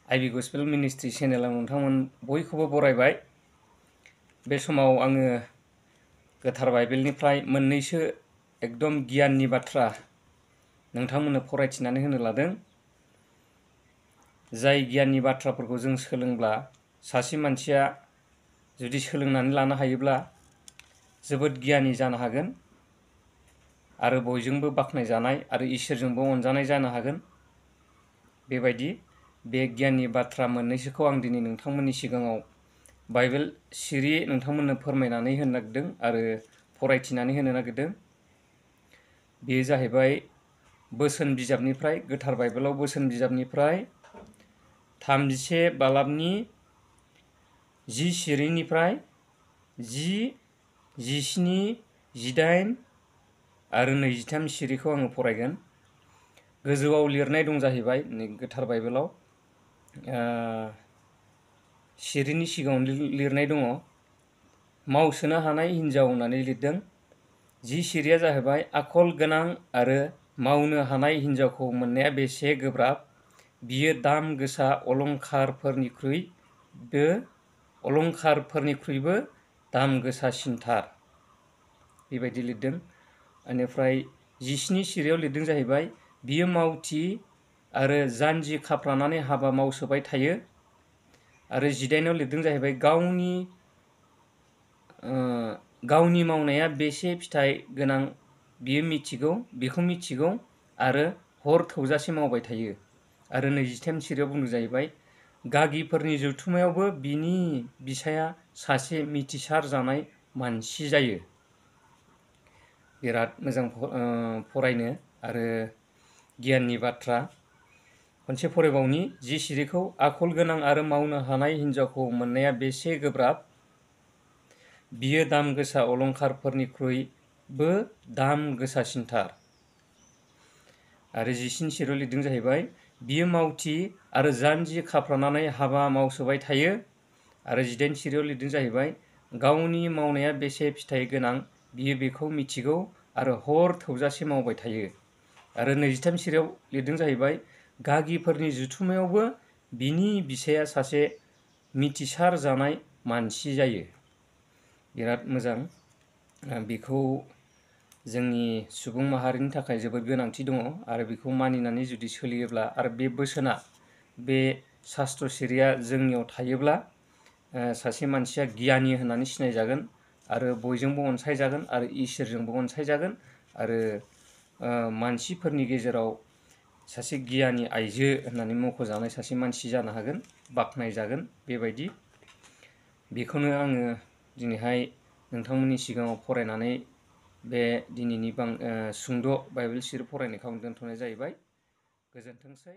आइबि gospel ministry चेनेलाव नोंथांमोन बयखौबो बरायबाय। बे समाव आङो गोथार बाइबेलनिफ्राय मोननैसो एकदम गियाननि बाथ्रा नोंथांमोननो फरायथिनानै होनो लादों। जाय गियाननि बाथ्राफोरखौ जों सोलोंब्ला सासे मानसिया जुदि सोलोंनानै लानो हायोब्ला जोबोद गियानि जानो हागोन आरो बयजोंबो बाख्नायजानाय आरो इसोरजोंबो अनजानाय जानो हागोन। बेबायदि बे गियाननि बाथ्रा मोननैसोखौ आं दिनै नोंथांमोननि सिगाङाव बाइबेल सिरियै नोंथांमोननो फोरमायनानै होनो नागिरदों आरो फरायथिनानै होनो नागिरदों। बेयो जाहैबाय बोसोन बिजाबनिफ्राय, गोथार बाइबेलाव बोसोन बिजाबनिफ्राय 31 बालाबनि 10 सिरिनिफ्राय 10, 17, 18 आरो 23 सिरिखौ आङो फरायगोन। गोजौआव लिरनाय दं जाहैबाय गोथार बाइबेलाव सिरिनि सिगाङाव लिरनाय दङ मावसोनो हानाय हिन्जाव होननानै लिरदों। 10 सिरिया जाहैबाय आखल गोनां आरो मावनो हानाय हिन्जावखौ मोननाया बेसे गोब्राब, बियो दाम गोसा अलंखारफोरनिख्रुइबो दाम गोसासिनथार, बेबायदि लिरदों। बेनिफ्राय 17 सिरियाव लिरदों जाहैबाय बियो मावथि आरो जानजि खाफ्रानानै हाबा मावसोबाय थायो। आरो 18आव लिरदों जाहैबाय गावनि मावनाया बेसे फिथाइ गोनां बेखौ मिथिगौ आरो हर थौजासे मावबाय थायो। आरो 23 सिरियाव बुंदों जाहैबाय गागिफोरनि जथुमायावबो बिनि बिसाया सासे मिथिसार जानाय मानसि जायो। बिराद मोजां फरायनो आरो गियाननि बाथ्रा। खनसे फरायबावनि 10 सिरिखौ आखल गोनां आरो मावनो हानाय हिन्जावखौ मोननाया बेसे गोब्राब, बियो दाम गोसा अलंखारफोरनिख्रुइबो दाम गोसासिनथार। आरो 19 सिरियाव लिरदों जाहैबाय बियो मावथि आरो जानजि खाफ्रानानै हाबा मावसोबाय थायो। आरो 18 सिरियाव लिरदों जाहैबाय गावनि मावनाया बेसे फिथाइ गोनां बियो बेखौ मिथिगौ आरो हर थौजासे मावबाय थायो। आरो 23 सिरियाव लिरदों जाहैबाय गागिफोरनि जथुमायावबो बिनि बिसाया सासे मिथिसार जानाय मानसि जायो। बिराद मोजां। बेखौ जोंनि सुबुं माहारिनि थाखाय जोबोद गोनांथि दङ आरो बेखौ मानिनानै जुदि सोलियोब्ला आरो बे बोसोना बे शास्त्र सिरिया जोंनियाव थायोब्ला सासे मानसिया गियानि होननानै सिनायजागोन आरो बयजोंबो अनसायजागोन आरो इसोरजोंबो अनसायजागोन आरो मानसिफोरनि गेजेराव सासे गियानि आइजो होननानै मख'जानाय सासे मानसि जानो हागोन, बाख्नायजागोन। बेखौनो आङो दिनैहाय नोंथांमोननि सिगाङाव फरायनानै बे दिनैनि सुंद' बाइबेल सिरि फरायनायखौ आं दोनथ'नाय जाहैबाय। गोजोनथोंसै।